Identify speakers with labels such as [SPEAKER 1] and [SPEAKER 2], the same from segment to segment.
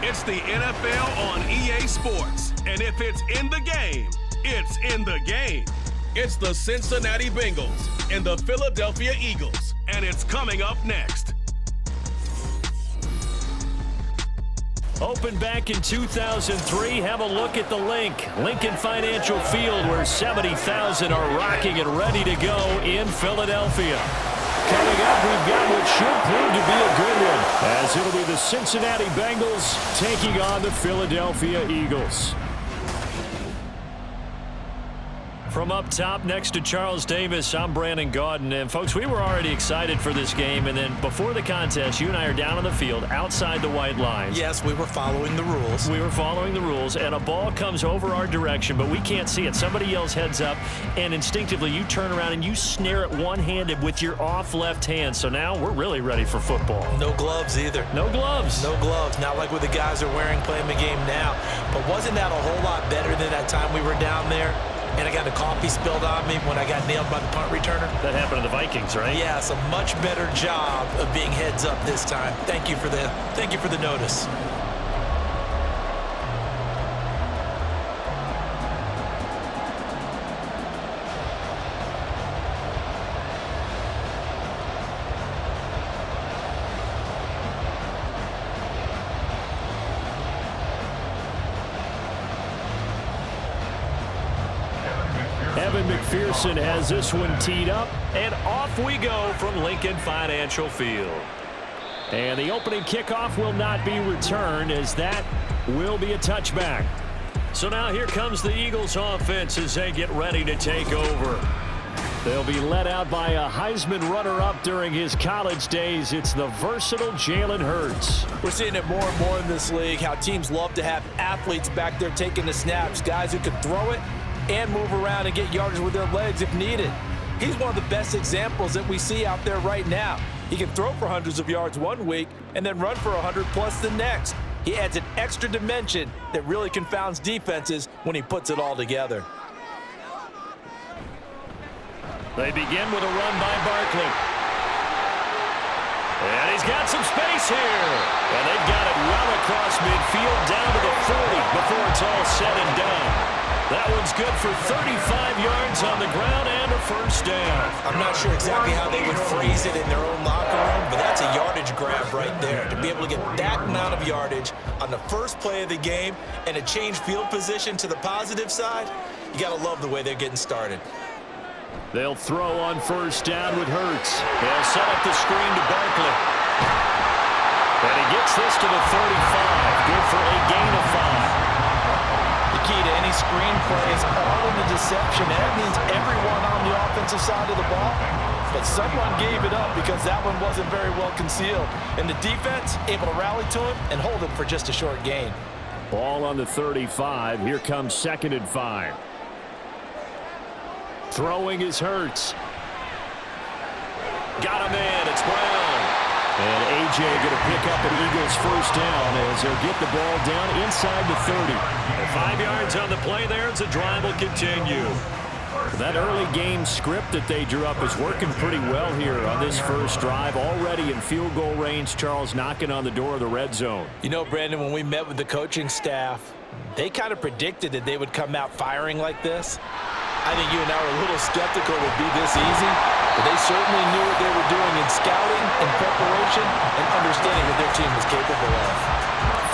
[SPEAKER 1] It's the NFL on EA Sports, and if it's in the game, it's in the game. It's the Cincinnati Bengals and the Philadelphia Eagles, and it's coming up next.
[SPEAKER 2] Opened back in 2003, have a look at the Lincoln Financial Field, where 70,000 are rocking and ready to go in Philadelphia. Coming up, we've got what should prove to be a good one, as it'll be the Cincinnati Bengals taking on the Philadelphia Eagles. From up top next to Charles Davis, I'm Brandon Gaudin. And, folks, we were already excited for this game. And then before the contest, you and I are down on the field outside the white lines.
[SPEAKER 3] Yes, we were following the rules.
[SPEAKER 2] We were following the rules, and a ball comes over our direction, but we can't see it. Somebody yells heads up, and instinctively you turn around and you snare it one-handed with your off left hand. So now we're really ready for football.
[SPEAKER 3] No gloves either.
[SPEAKER 2] No gloves.
[SPEAKER 3] No gloves. Not like what the guys are wearing playing the game now. But wasn't that a whole lot better than that time we were down there? And I got the coffee spilled on me when I got nailed by the punt returner.
[SPEAKER 2] That happened to the Vikings, right?
[SPEAKER 3] Yeah, it's a much better job of being heads up this time. Thank you for the notice.
[SPEAKER 2] McPherson has this one teed up, and off we go from Lincoln Financial Field. And the opening kickoff will not be returned, as that will be a touchback. So now here comes the Eagles offense as they get ready to take over. They'll be led out by a Heisman runner-up during his college days. It's the versatile Jalen Hurts.
[SPEAKER 3] We're seeing it more and more in this league, how teams love to have athletes back there taking the snaps, guys who can throw it and move around and get yardage with their legs if needed. He's one of the best examples that we see out there right now. He can throw for hundreds of yards one week and then run for 100 plus the next. He adds an extra dimension that really confounds defenses when he puts it all together.
[SPEAKER 2] They begin with a run by Barkley. And he's got some space here. And they've got it well across midfield down to the 40 before it's all said and done. That one's good for 35 yards on the ground and a first down.
[SPEAKER 3] I'm not sure exactly how they would phrase it in their own locker room, but that's a yardage grab right there. To be able to get that amount of yardage on the first play of the game and a change field position to the positive side, you got to love the way they're getting started.
[SPEAKER 2] They'll throw on first down with Hurts. They'll set up the screen to Barkley. And he gets this to the 35. Good for a gain of 5.
[SPEAKER 3] The key to any screen play is all in the deception. That means everyone on the offensive side of the ball. But someone gave it up because that one wasn't very well concealed. And the defense able to rally to him and hold him for just a short gain.
[SPEAKER 2] Ball on the 35. Here comes 2nd and 5. Throwing is Hurts. Got him in. It's Brown. And A.J. going to pick up an Eagles first down as they'll get the ball down inside the 30. And 5 yards on the play there as the drive will continue. That early game script that they drew up is working pretty well here on this first drive. Already in field goal range, Charles knocking on the door of the red zone.
[SPEAKER 3] You know, Brandon, when we met with the coaching staff, they kind of predicted that they would come out firing like this. I think you and I were a little skeptical it would be this easy, but they certainly knew what they were doing in scouting, in preparation, and understanding what their team was capable of.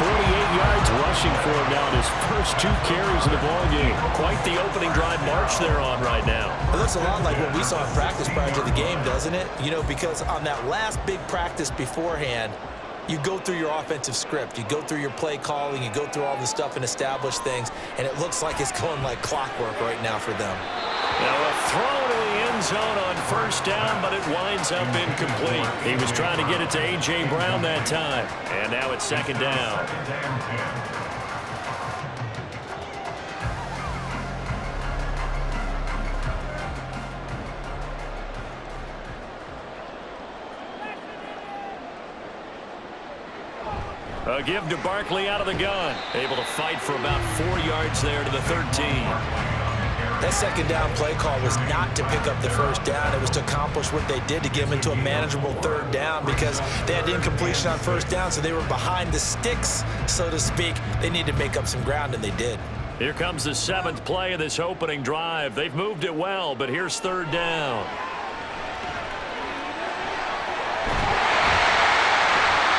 [SPEAKER 2] 48 yards rushing for him now in his first 2 carries of the ballgame. Quite the opening drive march they're on right now.
[SPEAKER 3] It looks a lot like what we saw in practice prior to the game, doesn't it? You know, because on that last big practice beforehand, you go through your offensive script, you go through your play calling, you go through all this stuff and establish things, and it looks like it's going like clockwork right now for them.
[SPEAKER 2] Now a throw to the end zone on first down, but it winds up incomplete. He was trying to get it to A.J. Brown that time, and now it's 2nd down. A give to Barkley out of the gun. Able to fight for about 4 yards there to the 13.
[SPEAKER 3] That second down play call was not to pick up the first down. It was to accomplish what they did to get them into a manageable third down because they had incompletion on first down, so they were behind the sticks, so to speak. They needed to make up some ground, and they did.
[SPEAKER 2] Here comes the 7th play of this opening drive. They've moved it well, but here's third down.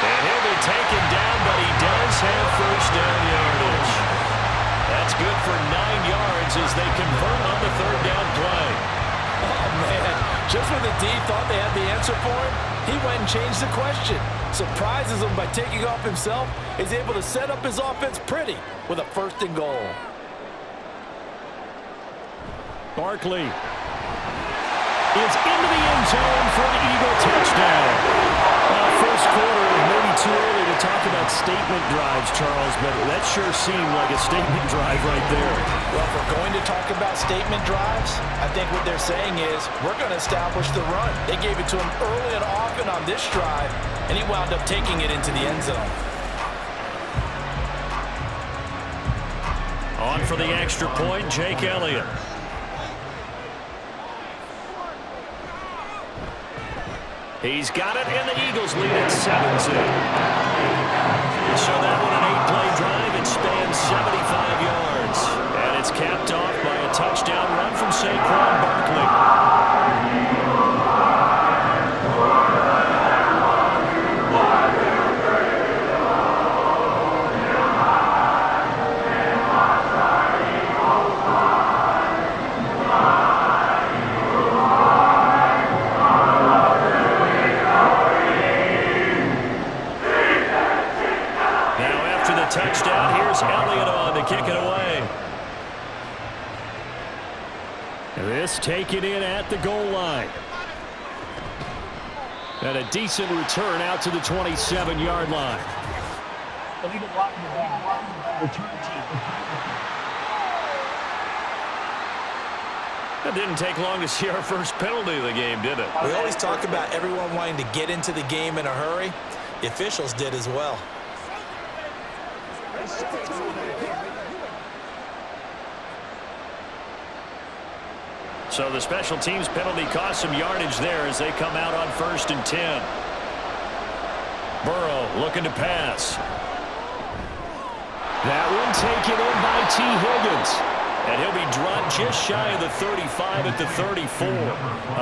[SPEAKER 2] And he'll be taken down, but he does have first down yardage. That's good for 9 yards as they convert on the third down play.
[SPEAKER 3] Oh, man. Just when the D thought they had the answer for him, he went and changed the question. Surprises him by taking off himself. He's able to set up his offense pretty with a 1st and goal.
[SPEAKER 2] Barkley is into the end zone for an Eagle touchdown. First quarter, maybe too early to talk about statement drives, Charles, but that sure seemed like a statement drive right there.
[SPEAKER 3] Well, if we're going to talk about statement drives, I think what they're saying is we're going to establish the run. They gave it to him early and often on this drive, and he wound up taking it into the end zone.
[SPEAKER 2] On for the extra point, Jake Elliott. He's got it, and the Eagles lead at 7-2. So that one an 8-play drive. It spans 75 yards. And it's capped off by a touchdown run from Saquon Barkley. Touchdown. Here's Elliott on to kick it away. This taken in at the goal line. And a decent return out to the 27-yard line. It didn't take long to see our first penalty of the game, did it?
[SPEAKER 3] We always talk about everyone wanting to get into the game in a hurry. The officials did as well.
[SPEAKER 2] So the special teams penalty cost some yardage there as they come out on 1st and 10. Burrow looking to pass. That one taken in by T. Higgins. And he'll be dropped just shy of the 35 at the 34.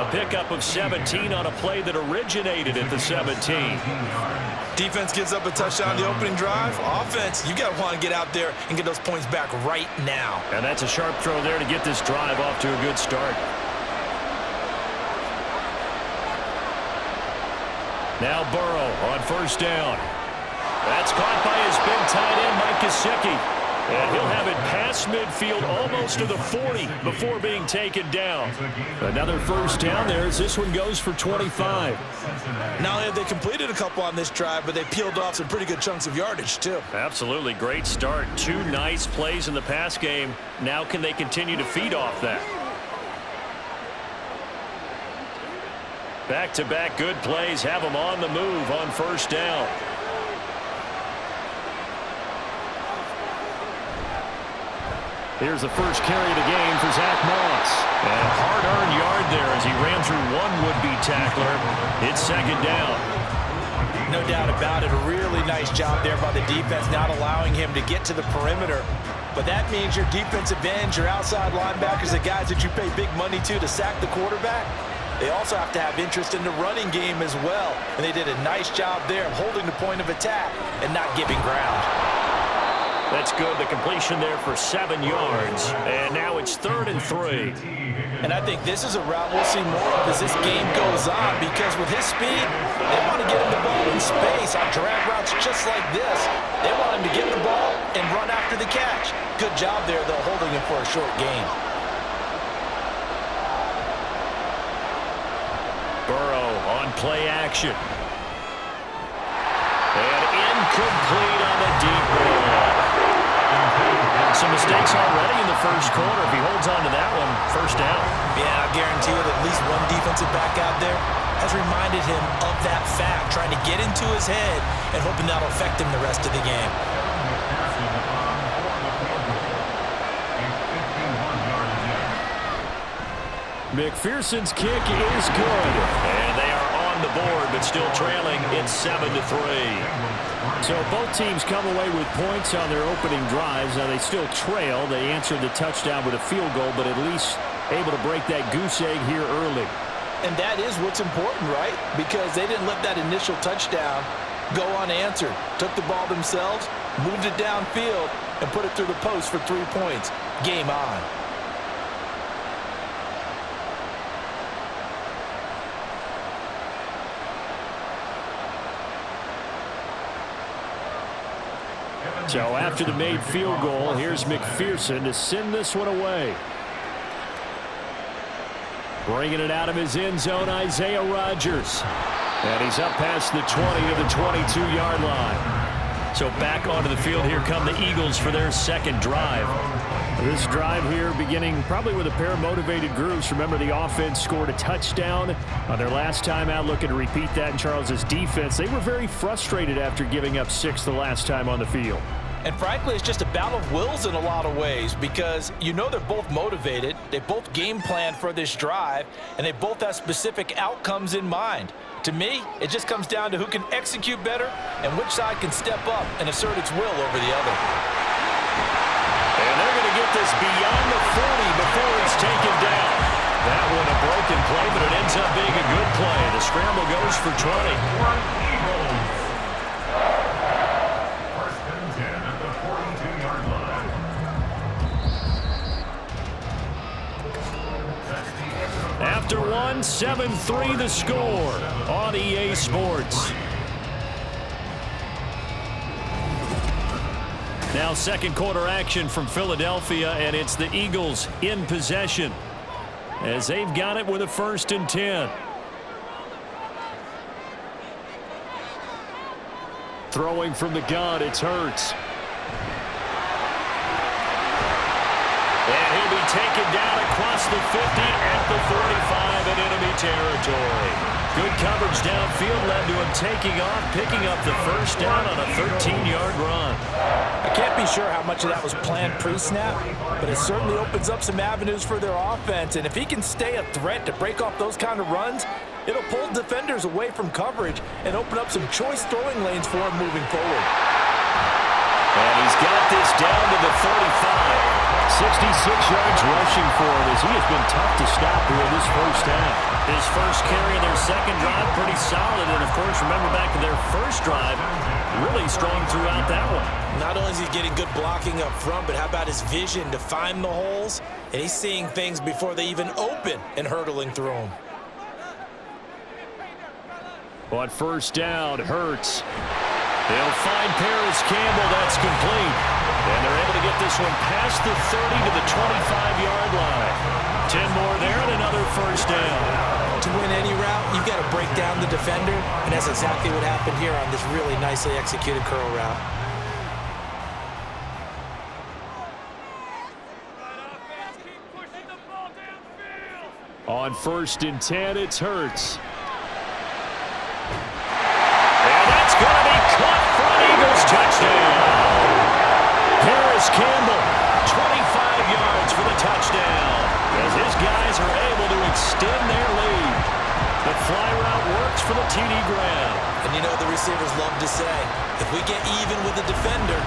[SPEAKER 2] A pickup of 17 on a play that originated at the 17.
[SPEAKER 3] Defense gives up a touchdown on the opening drive. Offense, you got to want to get out there and get those points back right now.
[SPEAKER 2] And that's a sharp throw there to get this drive off to a good start. Now Burrow on 1st down. That's caught by his big tight end, Mike Gesicki. And he'll have it past midfield almost to the 40 before being taken down. Another 1st down there as this one goes for 25.
[SPEAKER 3] Not only have they completed a couple on this drive, but they peeled off some pretty good chunks of yardage, too.
[SPEAKER 2] Absolutely. Great start. 2 nice plays in the pass game. Now can they continue to feed off that? Back-to-back good plays have them on the move on 1st down. Here's the first carry of the game for Zach Moss. And hard-earned yard there as he ran through one would-be tackler. It's 2nd down.
[SPEAKER 3] No doubt about it. A really nice job there by the defense, not allowing him to get to the perimeter. But that means your defensive ends, your outside linebackers, the guys that you pay big money to sack the quarterback, they also have to have interest in the running game as well. And they did a nice job there of holding the point of attack and not giving ground.
[SPEAKER 2] That's good. The completion there for 7 yards. And now it's 3rd and 3.
[SPEAKER 3] And I think this is a route we'll see more of as this game goes on, because with his speed, they want to get him the ball in space on drag routes just like this. They want him to get the ball and run after the catch. Good job there, though, holding him for a short gain.
[SPEAKER 2] Burrow on play action. And incomplete on the deep ball. Some mistakes already in the first quarter. If he holds on to that one, 1st down.
[SPEAKER 3] Yeah, I guarantee you that at least one defensive back out there has reminded him of that fact, trying to get into his head and hoping that'll affect him the rest of the game.
[SPEAKER 2] McPherson's kick is good. And they are on the board, but still trailing. It's 7-3. So both teams come away with points on their opening drives. Now they still trail. They answered the touchdown with a field goal, but at least able to break that goose egg here early.
[SPEAKER 3] And that is what's important, right? Because they didn't let that initial touchdown go unanswered. Took the ball themselves, moved it downfield, and put it through the post for 3 points. Game on.
[SPEAKER 2] So after the made field goal, here's McPherson to send this one away. Bringing it out of his end zone, Isaiah Rodgers. And he's up past the 20 to the 22-yard line. So back onto the field, here come the Eagles for their second drive. This drive here beginning probably with a pair of motivated groups. Remember, the offense scored a touchdown on their last time out, looking to repeat that in Charles's defense. They were very frustrated after giving up 6 the last time on the field.
[SPEAKER 3] And frankly, it's just a battle of wills in a lot of ways because you know they're both motivated, they both game plan for this drive, and they both have specific outcomes in mind. To me, it just comes down to who can execute better and which side can step up and assert its will over the other.
[SPEAKER 2] And they're going to get this beyond the 40 before it's taken down. That one a broken play, but it ends up being a good play. The scramble goes for 20. After one, 7-3 the score on EA Sports. Now second quarter action from Philadelphia, and it's the Eagles in possession as they've got it with a 1st and 10. Throwing from the gun, it's Hurts. And he'll be taken down across the 50 at the 45 in enemy territory. Good coverage downfield led to him taking off, picking up the 1st down on a 13-yard run.
[SPEAKER 3] I can't be sure how much of that was planned pre-snap, but it certainly opens up some avenues for their offense. And if he can stay a threat to break off those kind of runs, it'll pull defenders away from coverage and open up some choice throwing lanes for him moving forward.
[SPEAKER 2] And he's got this down to the 35. 66 yards rushing for him as he has been tough to stop here in this first half. His first carry in their second drive, pretty solid. And, of course, remember back to their first drive, really strong throughout that one.
[SPEAKER 4] Not only is he getting good blocking up front, but how about his vision to find the holes? And he's seeing things before they even open and hurdling through them.
[SPEAKER 2] On 1st down, Hurts. They'll find Paris Campbell. That's complete. And they're able to get this one past the 30 to the 25-yard line. 10 more there and another 1st down.
[SPEAKER 4] To win any route, you've got to break down the defender, and that's exactly what happened here on this really nicely executed curl route.
[SPEAKER 2] On 1st and 10, it's Hurts. It's going to be caught for an Eagles touchdown. Paris Campbell, 25 yards for the touchdown, as his guys are able to extend their lead. The fly route works for the TD grab.
[SPEAKER 4] And you know the receivers love to say, if we get even with the defender,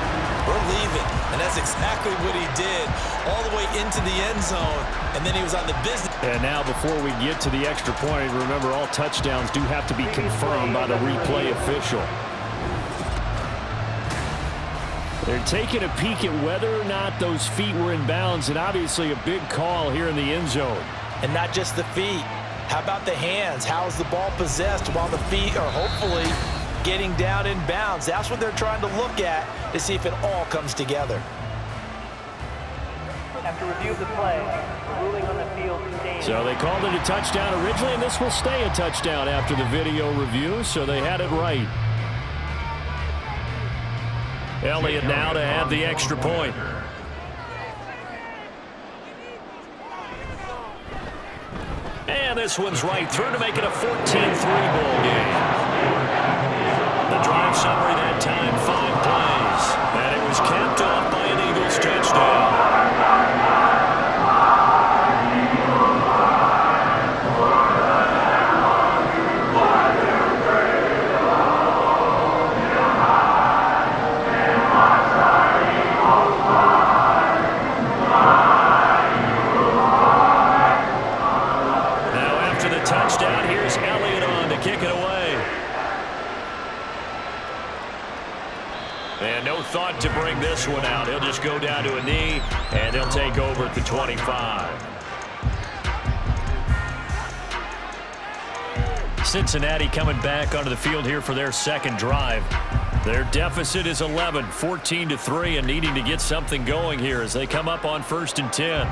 [SPEAKER 4] we're leaving. And that's exactly what he did, all the way into the end zone, and then he was on the business.
[SPEAKER 2] And now before we get to the extra point, remember all touchdowns do have to be confirmed by the replay official. They're taking a peek at whether or not those feet were in bounds, and obviously a big call here in the end zone.
[SPEAKER 4] And not just the feet. How about the hands? How is the ball possessed while the feet are hopefully getting down in bounds? That's what they're trying to look at to see if it all comes together.
[SPEAKER 5] After review of the play, the ruling on the field stands.
[SPEAKER 2] So they called it a touchdown originally, and this will stay a touchdown after the video review, so they had it right. Elliott now to have the extra point. And this one's right through to make it a 14-3 ball game. The drive summary that time, 5 plays. And it was capped off by an Eagles touchdown. touchdown. Here's Elliott on to kick it away. And no thought to bring this one out. He'll just go down to a knee, and he'll take over at the 25. Cincinnati coming back onto the field here for their second drive. Their deficit is 11, 14-3, and needing to get something going here as they come up on 1st and 10.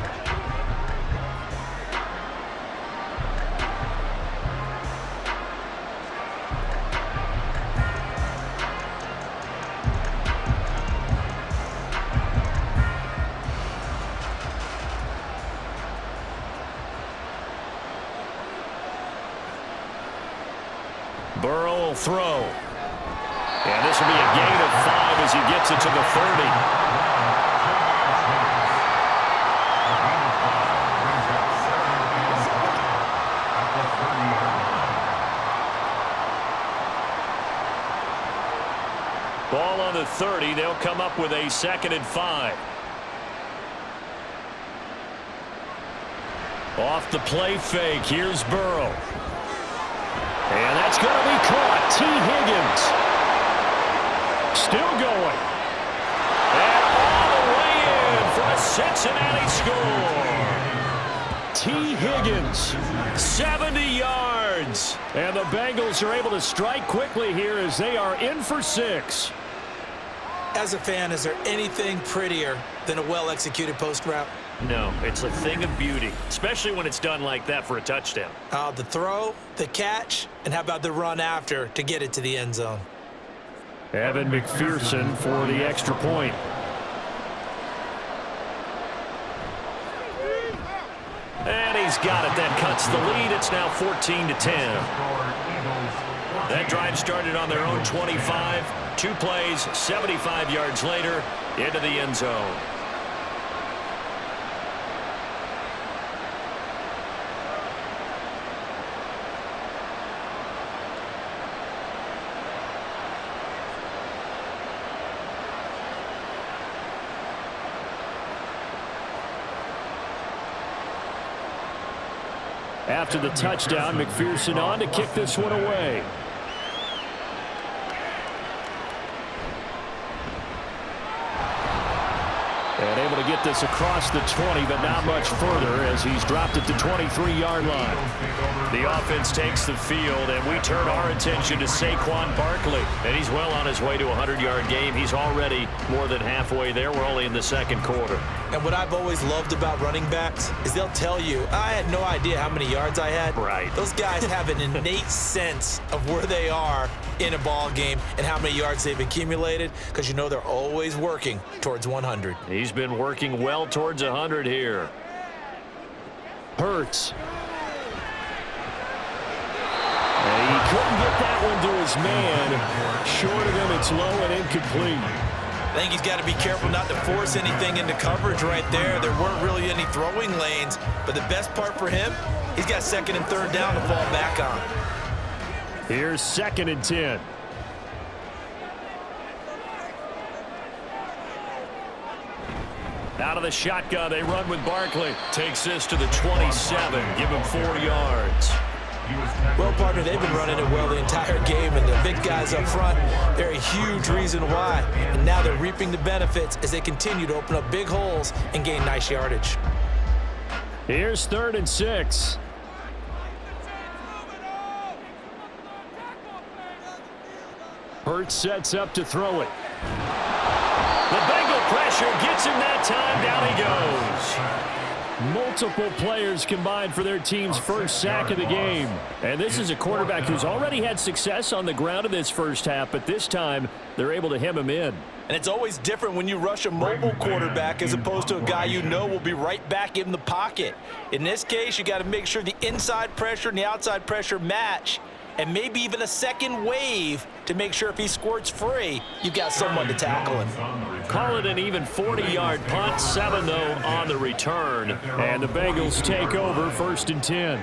[SPEAKER 2] Burrow will throw. And this will be a gain of 5 as he gets it to the 30. Ball on the 30. They'll come up with a 2nd and 5. Off the play fake. Here's Burrow. And that's going to be caught. T. Higgins. Still going. And all the way in for a Cincinnati score. T. Higgins, 70 yards. And the Bengals are able to strike quickly here as they are in for 6.
[SPEAKER 4] As a fan, is there anything prettier than a well-executed post route?
[SPEAKER 2] No, it's a thing of beauty, especially when it's done like that for a touchdown.
[SPEAKER 4] The throw, the catch, and how about the run after to get it to the end zone?
[SPEAKER 2] Evan McPherson for the extra point. And he's got it. That cuts the lead. It's now 14-10. That drive started on their own 25. 2 plays, 75 yards later, into the end zone. After the touchdown, McPherson on to kick this one away. And able to get this across the 20, but not much further as he's dropped at the 23-yard line. The offense takes the field, and we turn our attention to Saquon Barkley. And he's well on his way to a 100-yard game. He's already more than halfway there. We're only in the 2nd quarter.
[SPEAKER 4] And what I've always loved about running backs is they'll tell you, I had no idea how many yards I had.
[SPEAKER 2] Right.
[SPEAKER 4] Those guys have an innate sense of where they are in a ball game and how many yards they've accumulated because you know they're always working towards 100.
[SPEAKER 2] He's been working well towards 100 here. Hurts. And he couldn't get that one to his man. Short of him, it's low and incomplete.
[SPEAKER 4] I think he's got to be careful not to force anything into coverage right there. There weren't really any throwing lanes, but the best part for him, he's got 2nd and 3rd down to fall back on.
[SPEAKER 2] Here's 2nd and 10. Out of the shotgun, they run with Barkley. Takes this to the 27. Give him 4 yards.
[SPEAKER 4] Well, partner, they've been running it well the entire game, and the big guys up front, they're a huge reason why. And now they're reaping the benefits as they continue to open up big holes and gain nice yardage.
[SPEAKER 2] Here's 3rd and 6. Hurts sets up to throw it. The Bengal pressure gets him that time. Down he goes. Multiple players combined for their team's first sack of the game. And this is a quarterback who's already had success on the ground in this first half, but this time they're able to hem him in.
[SPEAKER 4] And it's always different when you rush a mobile quarterback as opposed to a guy you know will be right back in the pocket. In this case, you got to make sure the inside pressure and the outside pressure match, and maybe even a second wave to make sure if he squirts free, you've got someone to tackle him.
[SPEAKER 2] Call it an even 40-yard punt, 7 though on the return. And the Bengals take over 1st and 10.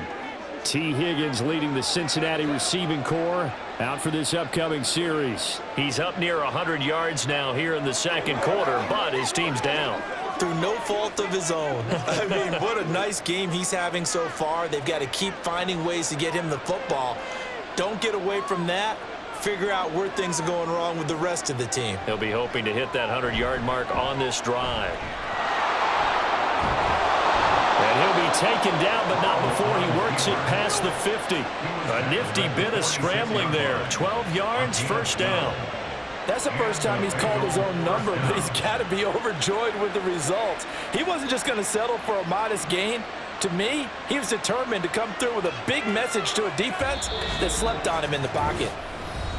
[SPEAKER 2] T. Higgins leading the Cincinnati receiving corps out for this upcoming series. He's up near 100 yards now here in the 2nd quarter, but his team's down.
[SPEAKER 4] through no fault of his own. I mean, what a nice game he's having so far. They've got to keep finding ways to get him the football. Don't get away from that. Figure out where things are going wrong with the rest of the team.
[SPEAKER 2] He'll be hoping to hit that 100-yard mark on this drive. And he'll be taken down, but not before he works it past the 50. A nifty bit of scrambling there. 12 yards, first down.
[SPEAKER 3] That's the first time he's called his own number, but he's got to be overjoyed with the results. He wasn't just going to settle for a modest gain. To me, he was determined to come through with a big message to a defense that slept on him in the pocket.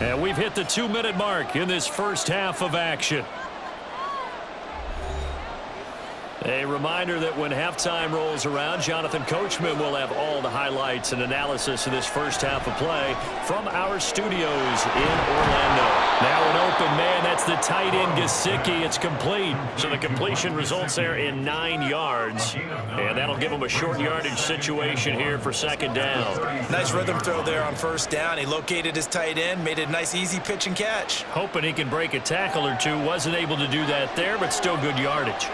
[SPEAKER 2] And we've hit the 2-minute mark in this first half of action. A reminder that when halftime rolls around, Jonathan Coachman will have all the highlights and analysis of this first half of play from our studios in Orlando. Now an open man, that's the tight end Gesicki. It's complete. So the completion results there in 9 yards. And that'll give him a short yardage situation here for second down.
[SPEAKER 4] Nice rhythm throw there on first down. He located his tight end, made a nice easy pitch and catch.
[SPEAKER 2] Hoping he can break a tackle or two. Wasn't able to do that there, but still good yardage.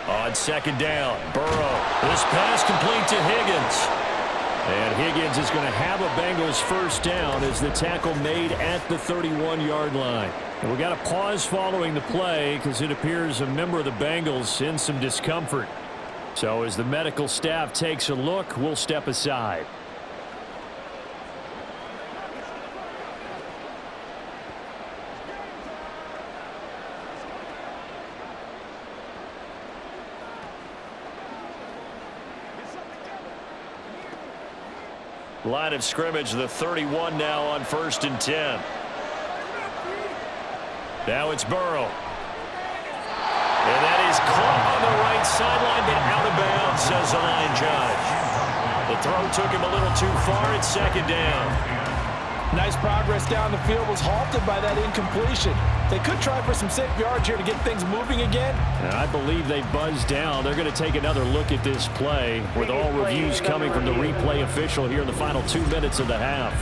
[SPEAKER 2] On second down, Burrow. This pass complete to Higgins. And Higgins is going to have a Bengals first down as the tackle made at the 31-yard line. And we got a pause following the play because it appears a member of the Bengals in some discomfort. So as the medical staff takes a look, we'll step aside. Line of scrimmage, the 31 now on 1st and 10. Now it's Burrow. And that is caught on the right sideline, but out of bounds, says the line judge. The throw took him a little too far. It's second down.
[SPEAKER 3] Nice progress down the field was halted by that incompletion. They could try for some safe yards here to get things moving again.
[SPEAKER 2] And I believe they buzzed down. They're going to take another look at this play with all reviews coming from the replay official here in the final 2 minutes of the half.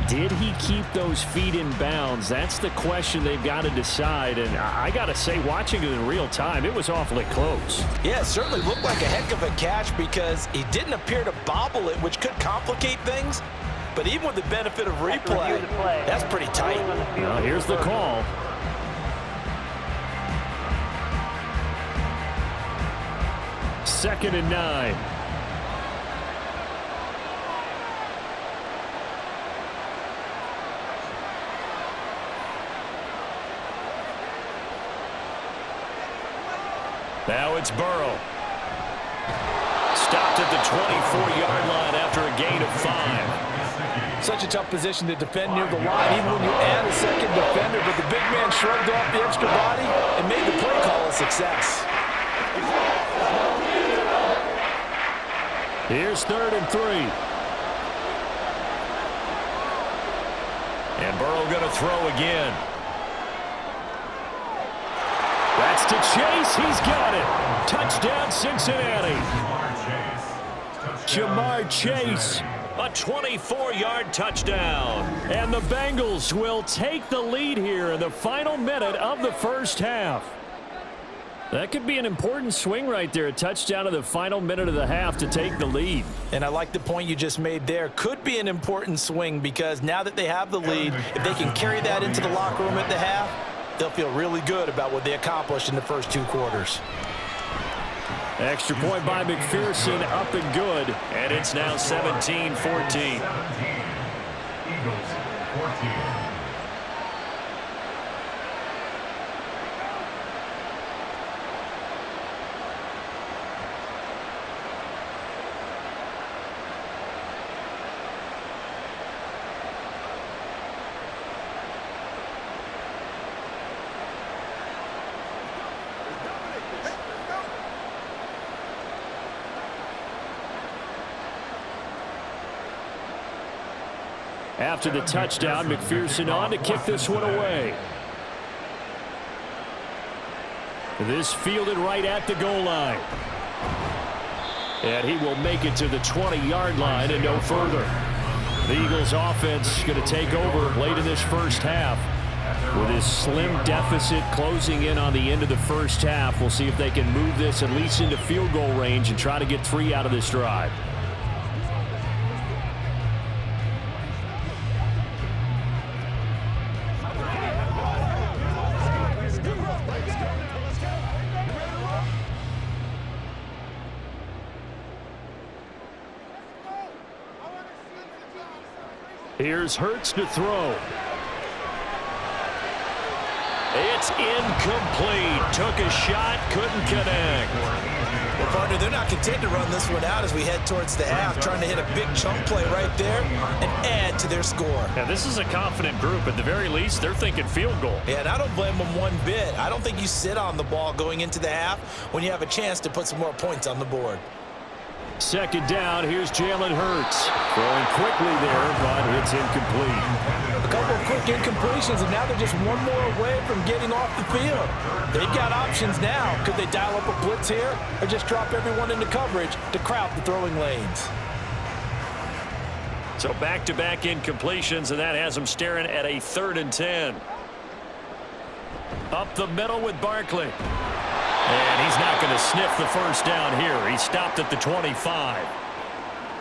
[SPEAKER 2] Did he keep those feet in bounds? That's the question they've got to decide. And I got to say, watching it in real time, it was awfully close.
[SPEAKER 4] Yeah, it certainly looked like a heck of a catch because he didn't appear to bobble it, which could complicate things. But even with the benefit of replay, that's pretty tight.
[SPEAKER 2] Now here's the call. Second and 9. Now it's Burrow. Stopped at the 24-yard line after a gain of 5.
[SPEAKER 3] Such a tough position to defend near the line, even when you add a second defender. But the big man shrugged off the extra body and made the play call a success.
[SPEAKER 2] Here's 3rd and 3. And Burrow going to throw again. That's to Chase. He's got it. Touchdown, Cincinnati. Jamar Chase, a 24-yard touchdown. And the Bengals will take the lead here in the final minute of the first half. That could be an important swing right there. A touchdown in the final minute of the half to take the lead.
[SPEAKER 4] And I like the point you just made there. Could be an important swing because now that they have the lead, if they can carry that into the locker room at the half, they'll feel really good about what they accomplished in the first 2 quarters.
[SPEAKER 2] Extra point by McPherson, up and good. And it's now 17-14.
[SPEAKER 6] Eagles 14.
[SPEAKER 2] After the touchdown, McPherson on to kick this one away. This fielded right at the goal line. And he will make it to the 20-yard line and no further. The Eagles offense going to take over late in this first half. With his slim deficit closing in on the end of the first half, we'll see if they can move this at least into field goal range and try to get 3 out of this drive. Here's Hurts to throw. It's incomplete. Took a shot, couldn't connect.
[SPEAKER 3] Well, partner, they're not content to run this one out as we head towards the half, trying to hit a big chunk play right there and add to their score.
[SPEAKER 2] Yeah, this is a confident group. At the very least, they're thinking field goal.
[SPEAKER 3] Yeah, and I don't blame them one bit. I don't think you sit on the ball going into the half when you have a chance to put some more points on the board.
[SPEAKER 2] Second down, here's Jalen Hurts. Throwing quickly there, but it's incomplete.
[SPEAKER 3] A couple of quick incompletions, and now they're just one more away from getting off the field. They've got options now. Could they dial up a blitz here or just drop everyone into coverage to crowd the throwing lanes?
[SPEAKER 2] So back-to-back incompletions, and that has them staring at a 3rd and 10. Up the middle with Barkley. And he's not going to sniff the first down here. He stopped at the 25.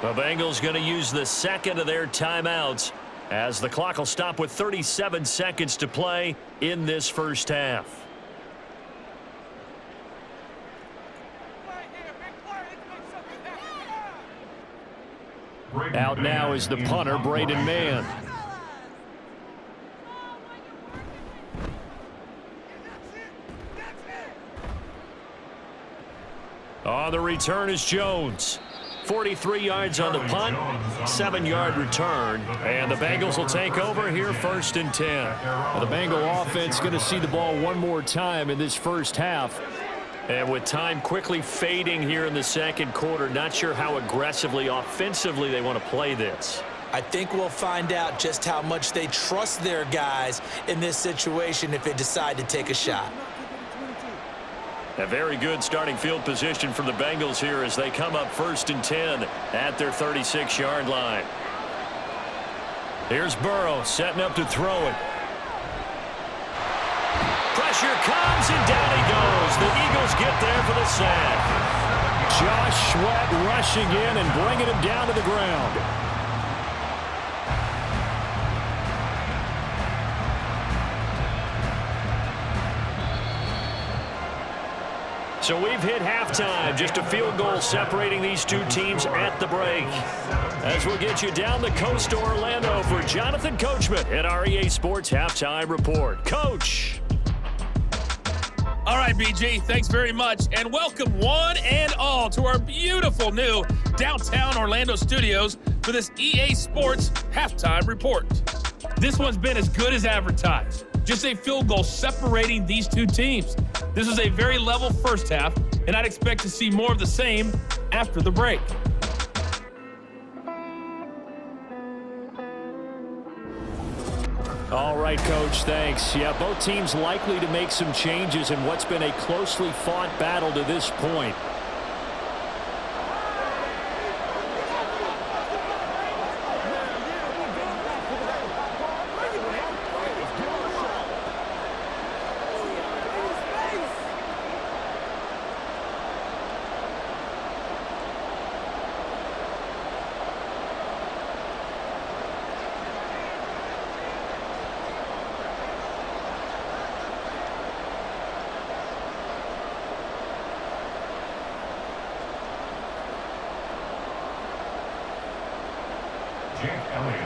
[SPEAKER 2] The Bengals going to use the second of their timeouts as the clock will stop with 37 seconds to play in this first half. Out now is the punter, Braden Mann. On the return is Jones. 43 yards on the punt, 7-yard return, and the Bengals will take over here 1st and 10. Well, the Bengal offense going to see the ball one more time in this first half. And with time quickly fading here in the second quarter, not sure how aggressively, offensively they want to play this.
[SPEAKER 3] I think we'll find out just how much they trust their guys in this situation if they decide to take a shot.
[SPEAKER 2] A very good starting field position for the Bengals here as they come up 1st and 10 at their 36-yard line. Here's Burrow setting up to throw it. Pressure comes and down he goes. The Eagles get there for the sack. Josh Sweat rushing in and bringing him down to the ground. So we've hit halftime, just a field goal separating these two teams at the break. As we'll get you down the coast to Orlando for Jonathan Coachman at our EA Sports Halftime Report. Coach.
[SPEAKER 7] All right, BG, thanks very much, and welcome one and all to our beautiful new downtown Orlando studios for this EA Sports Halftime Report. This one's been as good as advertised. Just a field goal separating these two teams. This is a very level first half, and I'd expect to see more of the same after the break.
[SPEAKER 2] All right, Coach, thanks. Yeah, both teams likely to make some changes in what's been a closely fought battle to this point.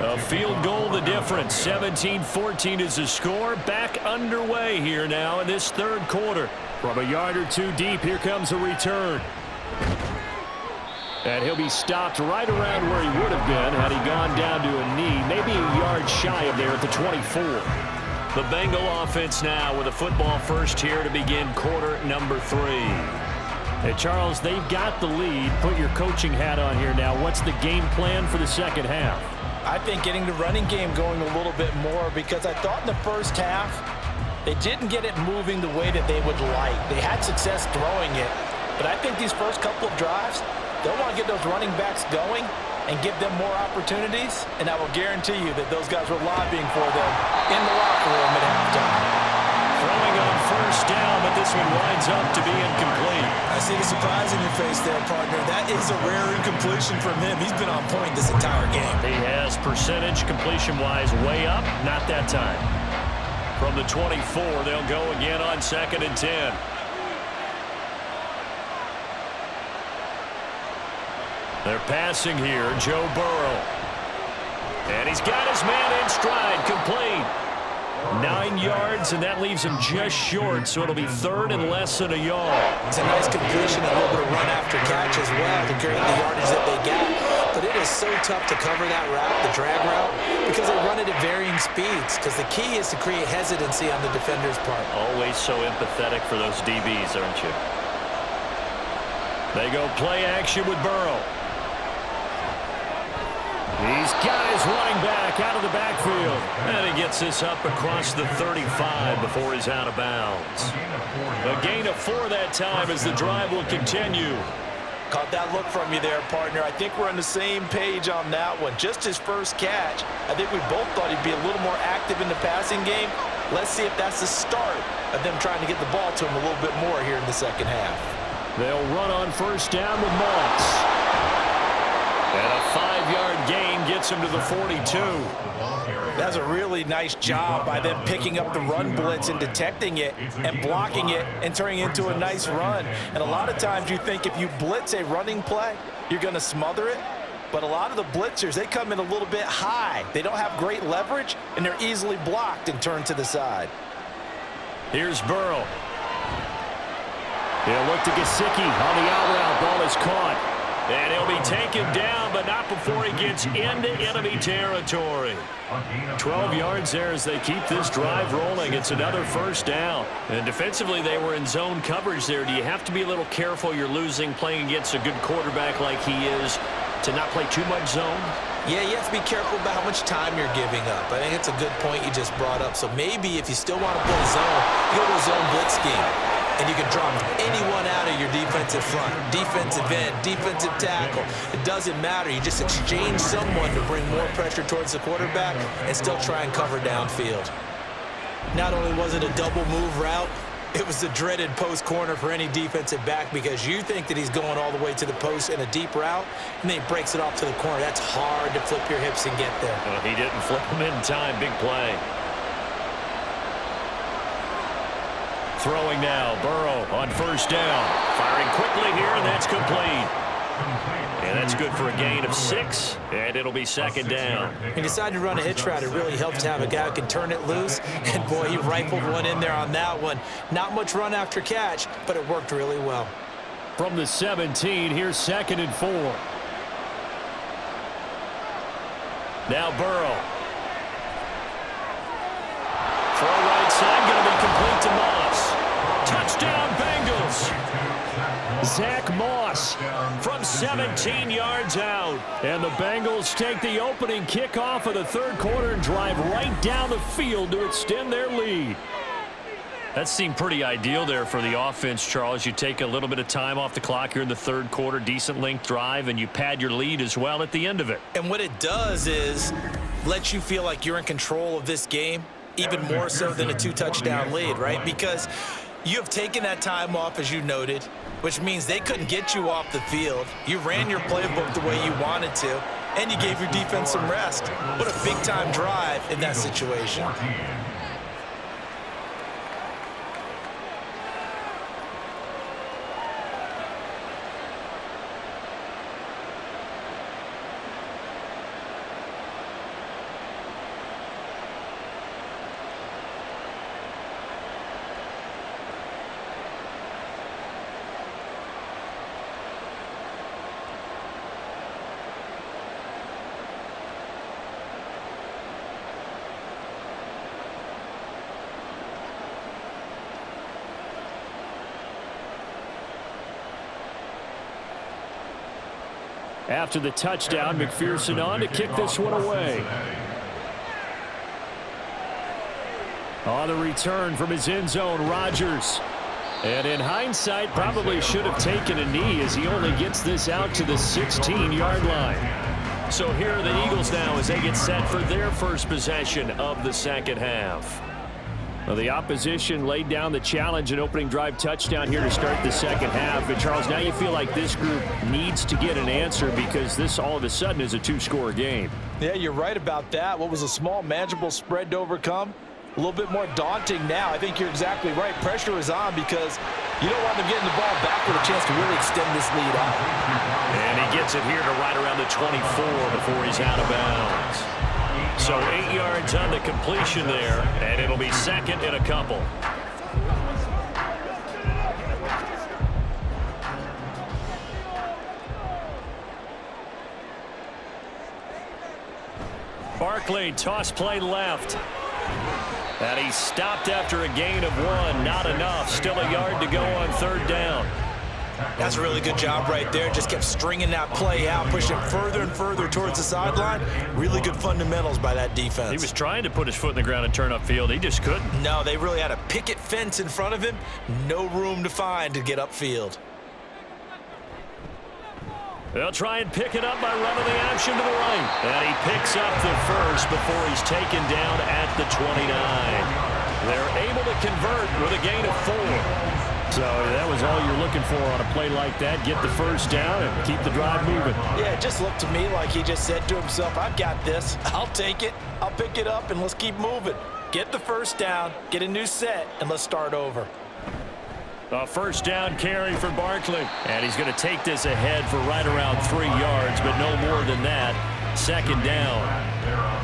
[SPEAKER 2] A field goal the difference. 17-14 is the score. Back underway here now in this third quarter. From a yard or two deep, here comes a return. And he'll be stopped right around where he would have been had he gone down to a knee, maybe a yard shy of there at the 24. The Bengal offense now with a football first here to begin quarter number 3. Hey, Charles, they've got the lead. Put your coaching hat on here now. What's the game plan for the second half?
[SPEAKER 3] I think getting the running game going a little bit more, because I thought in the first half they didn't get it moving the way that they would like. They had success throwing it, but I think these first couple of drives,
[SPEAKER 4] They'll want to get those running backs going and give them more opportunities, and I will guarantee you that those guys were lobbying for them in the locker room at halftime.
[SPEAKER 2] Throwing on first down, but this one winds up to be incomplete.
[SPEAKER 3] I see the surprise in your face there, partner. That is a rare incompletion from him. He's been on point this entire game.
[SPEAKER 2] He has percentage completion-wise way up, not that time. From the 24, they'll go again on 2nd and 10. They're passing here, Joe Burrow. And he's got his man in stride, complete. 9 yards, and that leaves him just short, so it'll be 3rd and less than a yard.
[SPEAKER 3] It's a nice completion, a little bit of run after catch as well to create the yardage that they got. But it is so tough to cover that route, the drag route, because they run it at varying speeds, because the key is to create hesitancy on the defender's part.
[SPEAKER 2] Always so empathetic for those DBs, aren't you? They go play action with Burrow. He's got his running back out of the backfield. And he gets this up across the 35 before he's out of bounds. A gain of 4 that time as the drive will continue.
[SPEAKER 4] Caught that look from you there, partner. I think we're on the same page on that one. Just his first catch. I think we both thought he'd be a little more active in the passing game. Let's see if that's the start of them trying to get the ball to him a little bit more here in the second half.
[SPEAKER 2] They'll run on first down with Moss. And a 5-yard gain gets him to the 42.
[SPEAKER 4] That's a really nice job by them picking up the run blitz and detecting it and blocking it and turning it into a nice run. And a lot of times you think if you blitz a running play, you're going to smother it. But a lot of the blitzers, they come in a little bit high. They don't have great leverage, and they're easily blocked and turned to the side.
[SPEAKER 2] Here's Burrow. He'll look to Gesicki on the out route. Ball is caught. And he'll be taken down, but not before he gets into enemy territory. 12 yards there as they keep this drive rolling. It's another first down. And defensively, they were in zone coverage there. Do you have to be a little careful you're losing playing against a good quarterback like he is to not play too much zone?
[SPEAKER 3] Yeah, you have to be careful about how much time you're giving up. I think it's a good point you just brought up. So maybe if you still want to play zone, you go to a zone blitz scheme. And you can drop anyone out of your defensive front, defensive end, defensive tackle. It doesn't matter. You just exchange someone to bring more pressure towards the quarterback and still try and cover downfield. Not only was it a double move route, it was the dreaded post corner for any defensive back because you think that he's going all the way to the post in a deep route, and then he breaks it off to the corner. That's hard to flip your hips and get there.
[SPEAKER 2] Well, he didn't flip him in time. Big play. Throwing now, Burrow on first down. Firing quickly here, and that's complete. And that's good for a gain of 6, and it'll be second down.
[SPEAKER 3] He decided to run a hitch route. It really helps to have a guy who can turn it loose. And, boy, he rifled one in there on that one. Not much run after catch, but it worked really well.
[SPEAKER 2] From the 17, here's 2nd and 4. Now Burrow. Throw right side, going to be complete to Moss. Touchdown, Bengals. Zach Moss from 17 yards out. And the Bengals take the opening kickoff of the third quarter and drive right down the field to extend their lead. That seemed pretty ideal there for the offense, Charles. You take a little bit of time off the clock here in the third quarter, decent length drive, and you pad your lead as well at the end of it.
[SPEAKER 3] And what it does is let you feel like you're in control of this game, even more so than a 2-touchdown lead, right? Because you have taken that time off, as you noted, which means they couldn't get you off the field. You ran your playbook the way you wanted to, and you gave your defense some rest. What a big-time drive in that situation.
[SPEAKER 2] After the touchdown, McPherson on to kick this one away. On the return from his end zone, Rodgers. And in hindsight, probably should have taken a knee as he only gets this out to the 16-yard line. So here are the Eagles now as they get set for their first possession of the second half. Well, the opposition laid down the challenge and opening drive touchdown here to start the second half. And Charles, now you feel like this group needs to get an answer because this all of a sudden is a two-score game.
[SPEAKER 3] Yeah, you're right about that. What was a small, manageable spread to overcome? A little bit more daunting now. I think you're exactly right. Pressure is on because you don't want them getting the ball back with a chance to really extend this lead out.
[SPEAKER 2] And he gets it here to right around the 24 before he's out of bounds. So 8 yards on the completion there, and it'll be second and a couple. Barkley, toss play left. And he stopped after a gain of 1. Not enough. Still a yard to go on third down.
[SPEAKER 4] That's a really good job right there. Just kept stringing that play out, pushing further and further towards the sideline. Really good fundamentals by that defense.
[SPEAKER 2] He was trying to put his foot in the ground and turn upfield. He just couldn't.
[SPEAKER 4] No, they really had a picket fence in front of him. No room to find to get upfield.
[SPEAKER 2] They'll try and pick it up by running the option to the right. And he picks up the first before he's taken down at the 29. They're able to convert with a gain of 4. So that was all you're looking for on a play like that. Get the first down and keep the drive moving.
[SPEAKER 3] Yeah, it just looked to me like he just said to himself, I've got this. I'll take it. I'll pick it up, and let's keep moving. Get the first down, get a new set, and let's start over.
[SPEAKER 2] A first down carry for Barkley. And he's going to take this ahead for right around 3 yards, but no more than that. Second down.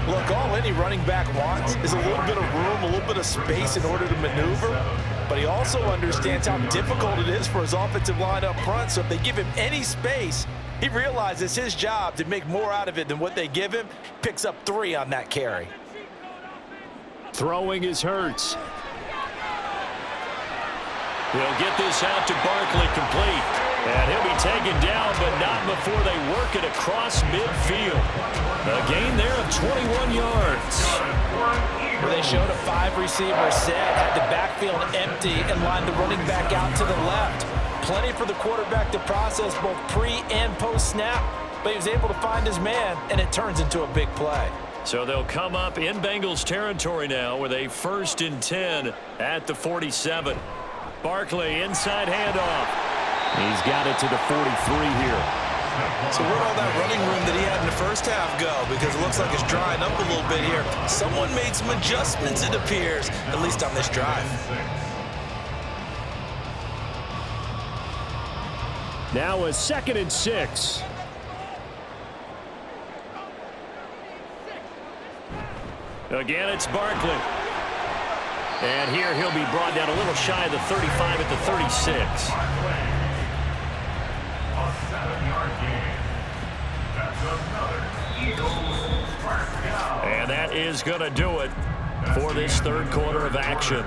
[SPEAKER 3] Look, all any running back wants is a little bit of room, a little bit of space in order to maneuver. But he also understands how difficult it is for his offensive line up front. So if they give him any space, he realizes his job to make more out of it than what they give him. Picks up 3 on that carry.
[SPEAKER 2] Throwing is Hurts. He'll get this out to Barkley complete. And he'll be taken down, but not before they work it across midfield. A gain there of 21 yards.
[SPEAKER 3] Where they showed a 5-receiver set, had the backfield empty, and lined the running back out to the left. Plenty for the quarterback to process both pre- and post-snap, but he was able to find his man, and it turns into a big play.
[SPEAKER 2] So they'll come up in Bengals territory now with a 1st and 10 at the 47. Barkley, inside handoff. He's got it to the 43 here.
[SPEAKER 4] So where'd all that running room that he had in the first half go? Because it looks like it's drying up a little bit here. Someone made some adjustments, it appears, at least on this drive.
[SPEAKER 2] Now a 2nd and 6. Again, it's Barkley. And here he'll be brought down a little shy of the 35 at the 36.
[SPEAKER 6] A 7-yard gain. That's another Eagles first down.
[SPEAKER 2] And that is going to do it for this third quarter of action.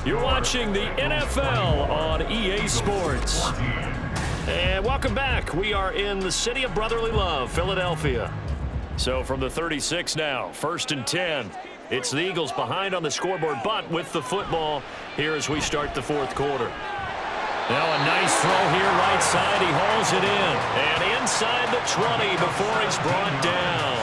[SPEAKER 2] You're watching the NFL on EA Sports. And welcome back. We are in the city of brotherly love, Philadelphia. So from the 36 now, 1st and 10. It's the Eagles behind on the scoreboard, but with the football here as we start the fourth quarter. Now a nice throw here right side. He hauls it in. And inside the 20 before he's brought down.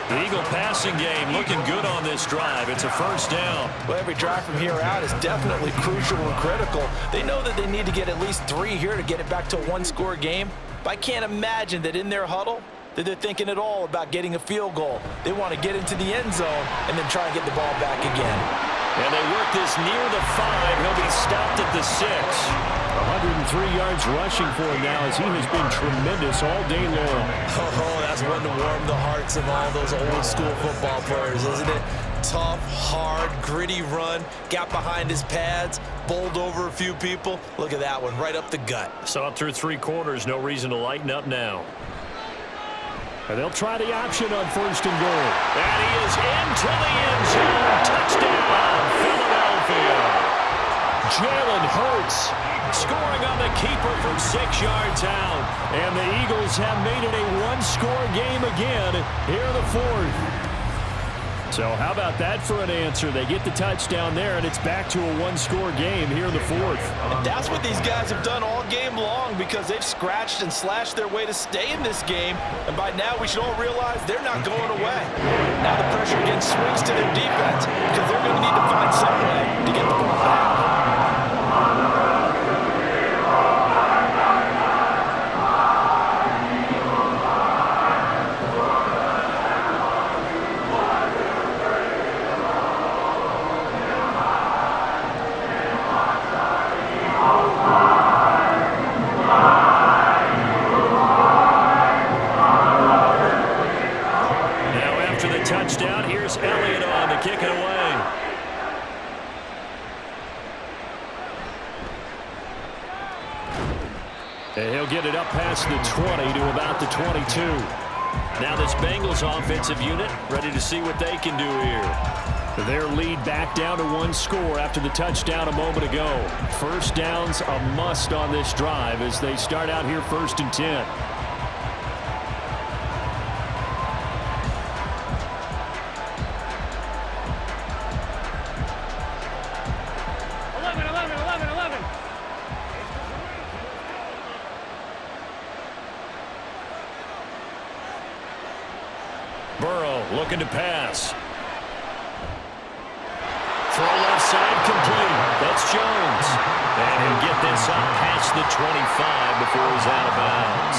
[SPEAKER 2] The Eagle passing game looking good on this drive. It's a first down.
[SPEAKER 3] Well, every drive from here out is definitely crucial and critical. They know that they need to get at least 3 here to get it back to a 1-score game. But I can't imagine that in their huddle that they're thinking at all about getting a field goal. They want to get into the end zone and then try and get the ball back again.
[SPEAKER 2] And they work this near the 5. He'll be stopped at the 6. 103 yards rushing for him now as he has been tremendous all day long.
[SPEAKER 4] Oh, that's one to warm the hearts of all those old school football players, isn't it? Tough, hard, gritty run, got behind his pads, bowled over a few people. Look at that one, right up the gut.
[SPEAKER 2] Saw it through 3 quarters, no reason to lighten up now. And they'll try the option on 1st and goal. And he is into the end zone. Touchdown, Philadelphia. Jalen Hurts scoring on the keeper from 6 yards out. And the Eagles have made it a 1-score game again here in the fourth. So how about that for an answer? They get the touchdown there, and it's back to a one-score game here in the fourth.
[SPEAKER 4] And that's what these guys have done all game long because they've scratched and slashed their way to stay in this game. And by now, we should all realize they're not going away. Now the pressure again swings to their defense because they're going to need to find some way to get the ball back.
[SPEAKER 2] Touchdown. Here's Elliott on to kick it away. And he'll get it up past the 20 to about the 22. Now this Bengals offensive unit ready to see what they can do here. Their lead back down to one score after the touchdown a moment ago. First down's a must on this drive as they start out here 1st and 10. Looking to pass. Throw left side complete. That's Jones. And he'll get this up past the 25 before he's out of bounds.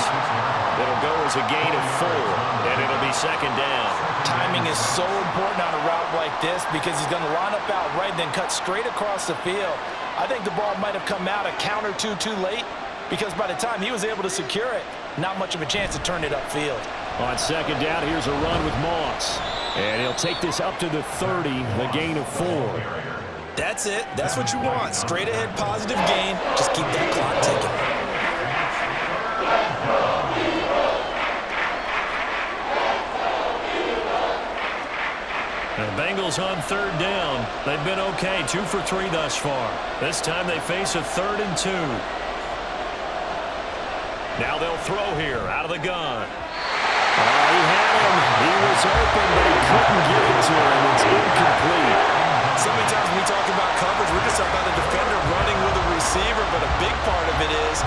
[SPEAKER 2] It'll go as a gain of 4, and it'll be 2nd down.
[SPEAKER 4] Timing is so important on a route like this because he's going to line up out right, then cut straight across the field. I think the ball might have come out a count or two too late because by the time he was able to secure it, not much of a chance to turn it upfield.
[SPEAKER 2] On 2nd down, here's a run with Moss. And he'll take this up to the 30, the gain of 4.
[SPEAKER 4] That's it. That's what you want. Straight ahead positive gain. Just keep that clock ticking.
[SPEAKER 2] The Bengals on 3rd down. They've been okay, 2 for 3 thus far. This time they face a 3rd and 2. Now they'll throw here out of the gun. He had him. He was open, but he couldn't get it to him. It's incomplete.
[SPEAKER 4] So many times when we talk about coverage, we're just about a defender running with a receiver, but a big part of it is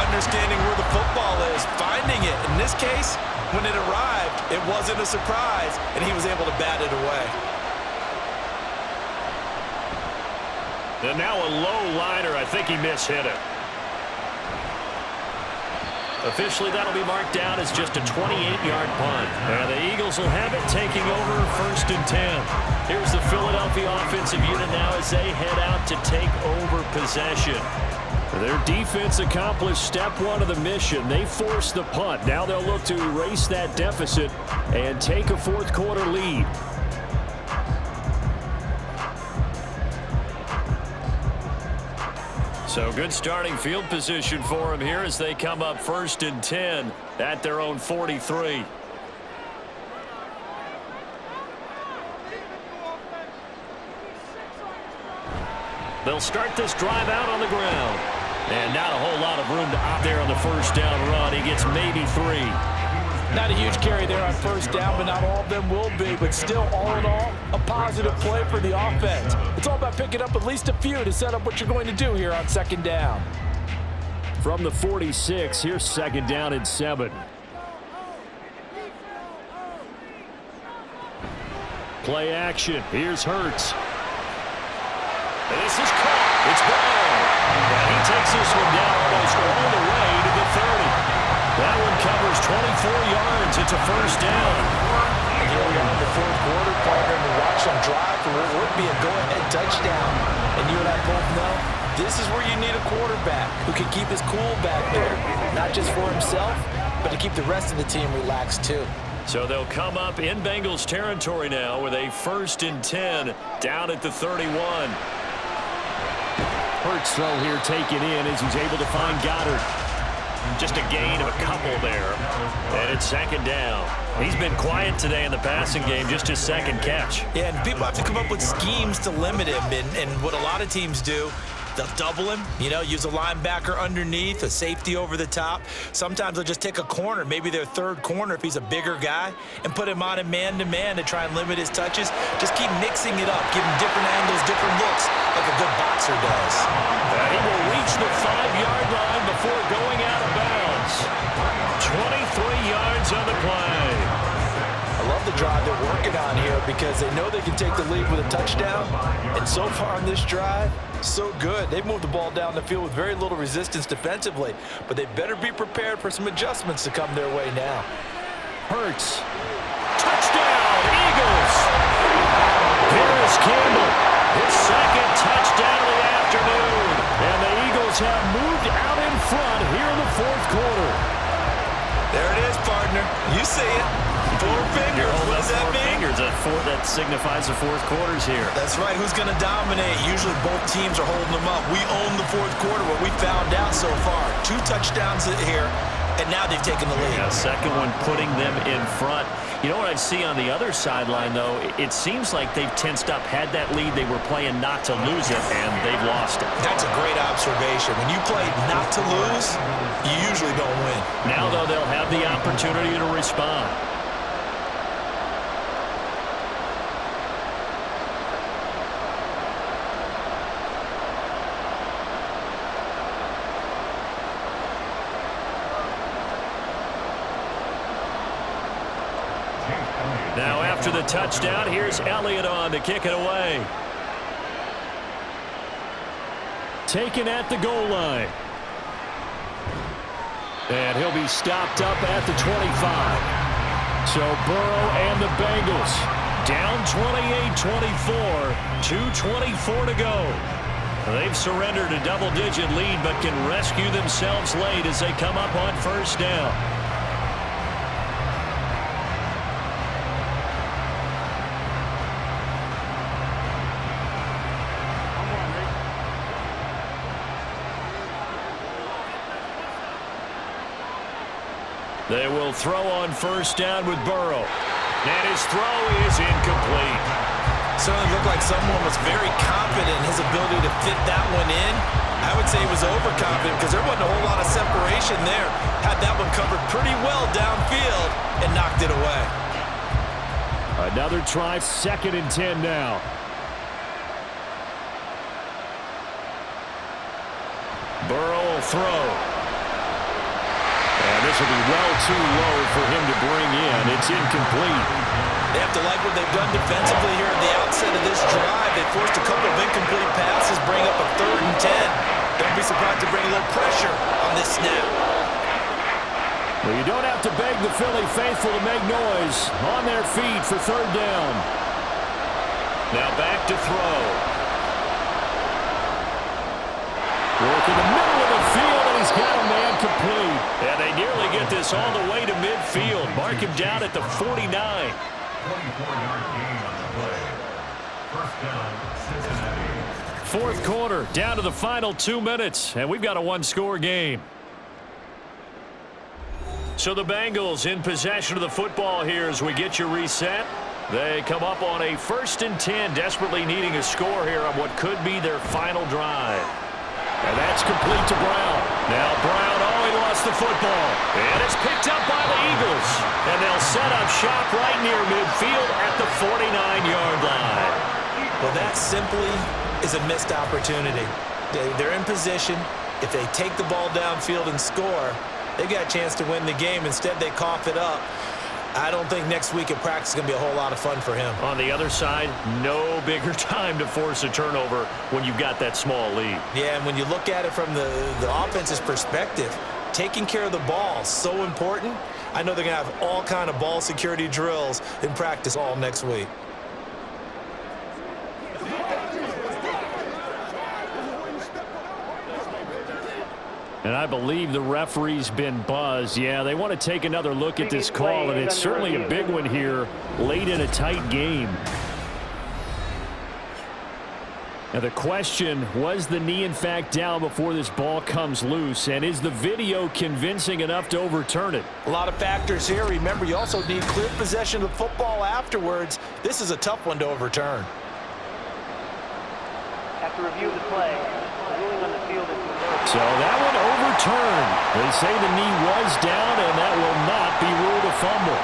[SPEAKER 4] understanding where the football is, finding it. In this case, when it arrived, it wasn't a surprise, and he was able to bat it away.
[SPEAKER 2] And now a low liner. I think he mishit it. Officially, that'll be marked down as just a 28-yard punt. And the Eagles will have it, taking over 1st and 10. Here's the Philadelphia offensive unit now as they head out to take over possession. Their defense accomplished step 1 of the mission. They forced the punt. Now they'll look to erase that deficit and take a 4th quarter lead. So good starting field position for him here as they come up 1st and 10 at their own 43. They'll start this drive out on the ground. And not a whole lot of room to opt there on the 1st down run. He gets maybe 3.
[SPEAKER 4] Not a huge carry there on 1st down, but not all of them will be. But still, all in all, a positive play for the offense. It's all about picking up at least a few to set up what you're going to do here on 2nd down.
[SPEAKER 2] From the 46, here's 2nd down and 7. Play action. Here's Hurts. This is caught. It's Brown. And he takes this one down almost all the way to the 30. That one covers 24 yards. It's a 1st down.
[SPEAKER 4] And here we are in the 4th quarter, partner, and watch them drive for what would be a go-ahead touchdown. And you and I both know this is where you need a quarterback who can keep his cool back there, not just for himself, but to keep the rest of the team relaxed too.
[SPEAKER 2] So they'll come up in Bengals territory now with a 1st and 10 down at the 31. Hurts throw here taken in as he's able to find Goddard. Just a gain of a couple there. And it's 2nd down. He's been quiet today in the passing game, just his 2nd catch.
[SPEAKER 4] Yeah, and people have to come up with schemes to limit him. And what a lot of teams do They'll double him, use a linebacker underneath, a safety over the top. Sometimes they'll just take a corner, maybe their third corner if he's a bigger guy, and put him on a man-to-man to try and limit his touches. Just keep mixing it up, give him different angles, different looks, like a good boxer does.
[SPEAKER 2] And he will reach the 5-yard line before going out of bounds. 23 yards on the play.
[SPEAKER 4] I love the drive they're working on here because they know they can take the lead with a touchdown. And so far on this drive, so good. They've moved the ball down the field with very little resistance defensively, but they better be prepared for some adjustments to come their way now.
[SPEAKER 2] Hurts. Touchdown, Eagles. Paris Campbell, his second touchdown of the afternoon. And the Eagles have moved out in front here in the fourth quarter.
[SPEAKER 4] There it is, partner. You see it. 4 fingers. What does that mean?
[SPEAKER 2] Fingers. That signifies the fourth quarter's here.
[SPEAKER 4] That's right. Who's going to dominate? Usually both teams are holding them up. We own the fourth quarter, what we found out so far. 2 touchdowns here, and now they've taken the lead.
[SPEAKER 2] Yeah, second one putting them in front. You know what I see on the other sideline, though? It seems like they've tensed up, had that lead. They were playing not to lose it, and they've lost it.
[SPEAKER 4] That's a great observation. When you play not to lose, you usually don't win.
[SPEAKER 2] Now, though, they'll have the opportunity to respond. Now after the touchdown, here's Elliott on to kick it away. Taken at the goal line. And he'll be stopped up at the 25. So Burrow and the Bengals down 28-24, 2:24 to go. They've surrendered a double-digit lead but can rescue themselves late as they come up on first down. They will throw on first down with Burrow. And his throw is incomplete.
[SPEAKER 4] Certainly looked like someone was very confident in his ability to fit that one in. I would say he was overconfident because there wasn't a whole lot of separation there. Had that one covered pretty well downfield and knocked it away.
[SPEAKER 2] Another try, 2nd and 10 now. Burrow will throw. And this will be well too low for him to bring in. It's incomplete.
[SPEAKER 4] They have to like what they've done defensively here at the outset of this drive. They forced a couple of incomplete passes, bring up a 3rd and 10. Don't be surprised to bring a little pressure on this snap.
[SPEAKER 2] Well, you don't have to beg the Philly faithful to make noise on their feet for 3rd down. Now back to throw. Work in the middle of the field, and he's got a man complete. And they nearly get this all the way to midfield. Mark him down at the 49.
[SPEAKER 6] 24-yard gain on the play. First down, Cincinnati.
[SPEAKER 2] Fourth quarter, down to the final 2 minutes, and we've got a 1-score game. So the Bengals in possession of the football here as we get you reset. They come up on a 1st and 10, desperately needing a score here on what could be their final drive. And that's complete to Brown. Now Brown, he lost the football. And it's picked up by the Eagles. And they'll set up shop right near midfield at the 49-yard line.
[SPEAKER 4] Well, that simply is a missed opportunity. They're in position. If they take the ball downfield and score, they got a chance to win the game. Instead, they cough it up. I don't think next week at practice is going to be a whole lot of fun for him.
[SPEAKER 2] On the other side, no bigger time to force a turnover when you've got that small lead.
[SPEAKER 4] Yeah, and when you look at it from the offense's perspective, taking care of the ball is so important. I know they're going to have all kind of ball security drills in practice all next week.
[SPEAKER 2] And I believe the referee's been buzzed. Yeah, they want to take another look at this call, and it's certainly a big one here late in a tight game. Now the question, was the knee in fact down before this ball comes loose, and is the video convincing enough to overturn it?
[SPEAKER 4] A lot of factors here. Remember, you also need clear possession of the football afterwards. This is a tough one to overturn.
[SPEAKER 5] After review of the play, the ruling on the field is reversed.
[SPEAKER 2] So that one overturned. They say the knee was down, and that will not be ruled a fumble.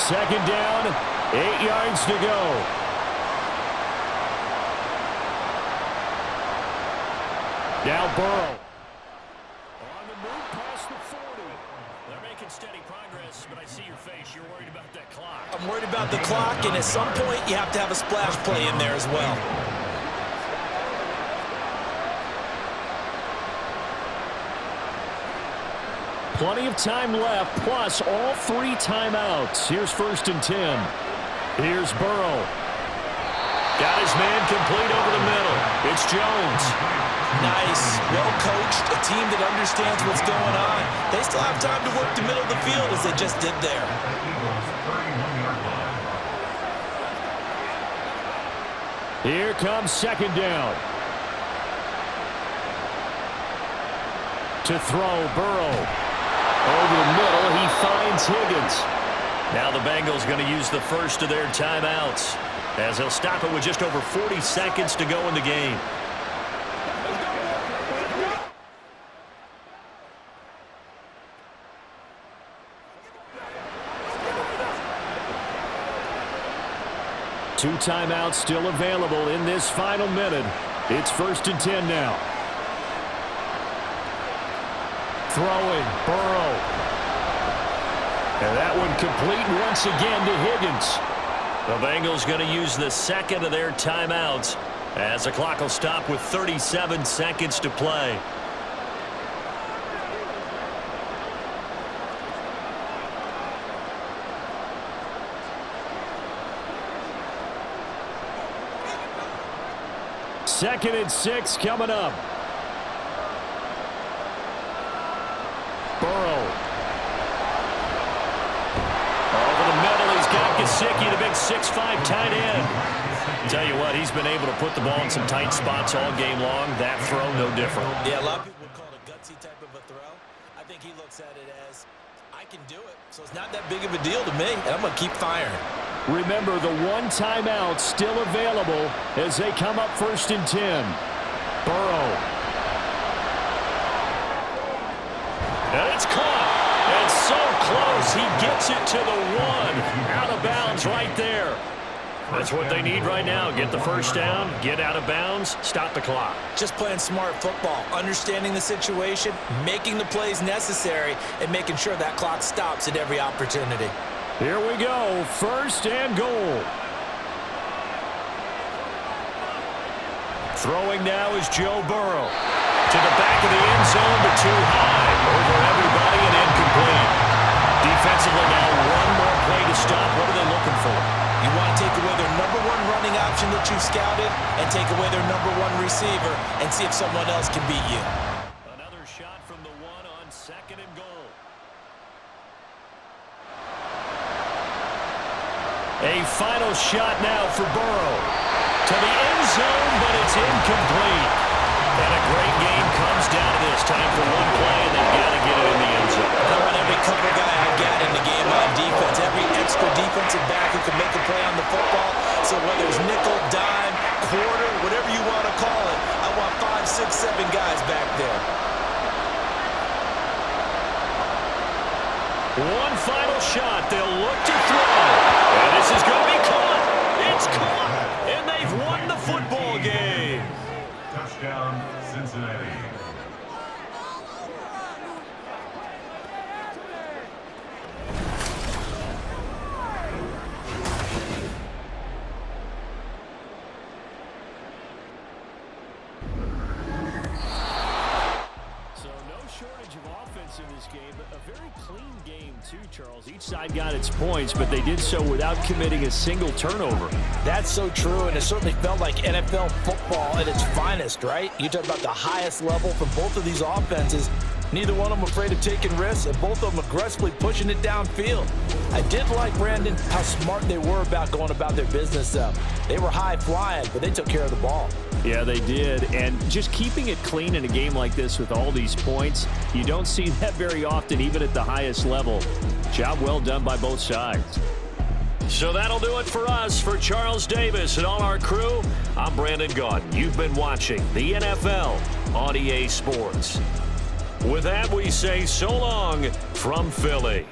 [SPEAKER 2] Second down, 8 yards to go. Now Burrow. On the move past the 40. They're making steady progress, but I see your face. You're worried about that clock.
[SPEAKER 3] I'm worried about the clock, and at some point, you have to have a splash play in there as well.
[SPEAKER 2] Plenty of time left, plus all 3 timeouts. Here's 1st and 10. Here's Burrow. Got his man complete over the middle. It's Jones.
[SPEAKER 3] Nice, well-coached, a team that understands what's going on. They still have time to work the middle of the field as they just did there.
[SPEAKER 2] Here comes 2nd down. To throw, Burrow. Over the middle, he finds Higgins. Now the Bengals going to use the first of their timeouts, as they'll stop it with just over 40 seconds to go in the game. Two timeouts still available in this final minute. It's 1st and 10 now. Throwing, Burrow. And that one complete once again to Higgins. The Bengals going to use the second of their timeouts, as the clock will stop with 37 seconds to play. Second and 6 coming up. Burrow. Over the middle, he's got Gesicki, the big 6'5" tight end. Tell you what, he's been able to put the ball in some tight spots all game long. That throw, no different.
[SPEAKER 3] Yeah, a lot of people would call it a gutsy type of a throw. I think he looks at it as, I can do it, so it's not that big of a deal to me, and I'm going to keep firing.
[SPEAKER 2] Remember, the 1 timeout still available as they come up 1st and 10. Burrow. And it's caught. And so close. He gets it to the 1. Out of bounds right there. That's what they need right now. Get the first down, get out of bounds, stop the clock.
[SPEAKER 3] Just playing smart football, understanding the situation, making the plays necessary, and making sure that clock stops at every opportunity.
[SPEAKER 2] Here we go, 1st and goal. Throwing now is Joe Burrow. To the back of the end zone, but too high. Over everybody and incomplete. Defensively now, one more play to stop. What are they looking for?
[SPEAKER 3] You want to take away their number 1 running option that you've scouted and take away their number 1 receiver and see if someone else can beat you.
[SPEAKER 2] Another shot from the 1 on 2nd and goal. A final shot now for Burrow. To the end zone, but it's incomplete. And a great game comes down to this. Time for one play, and they've got to get it in the end zone.
[SPEAKER 3] I want every cover guy I got in the game on defense. Every extra defensive back who can make a play on the football. So whether it's nickel, dime, quarter, whatever you want to call it, I want 5, 6, 7 guys back there.
[SPEAKER 2] One final shot. They'll look to throw. And this is going to be caught. It's caught. And they've won the football game.
[SPEAKER 6] Touchdown, Cincinnati.
[SPEAKER 2] In this game, but a very clean game too, Charles. Each side got its points, but they did so without committing a single turnover.
[SPEAKER 3] That's so true, and it certainly felt like NFL football at its finest, right? You talk about the highest level from both of these offenses. Neither one of them afraid of taking risks, and both of them aggressively pushing it downfield. I did like, Brandon, how smart they were about going about their business, though. They were high flying, but they took care of the ball.
[SPEAKER 2] Yeah, they did, and just keeping it clean in a game like this with all these points, you don't see that very often, even at the highest level. Job well done by both sides. So that'll do it for us. For Charles Davis and all our crew, I'm Brandon Gaudin. You've been watching the NFL on EA Sports. With that, we say so long from Philly.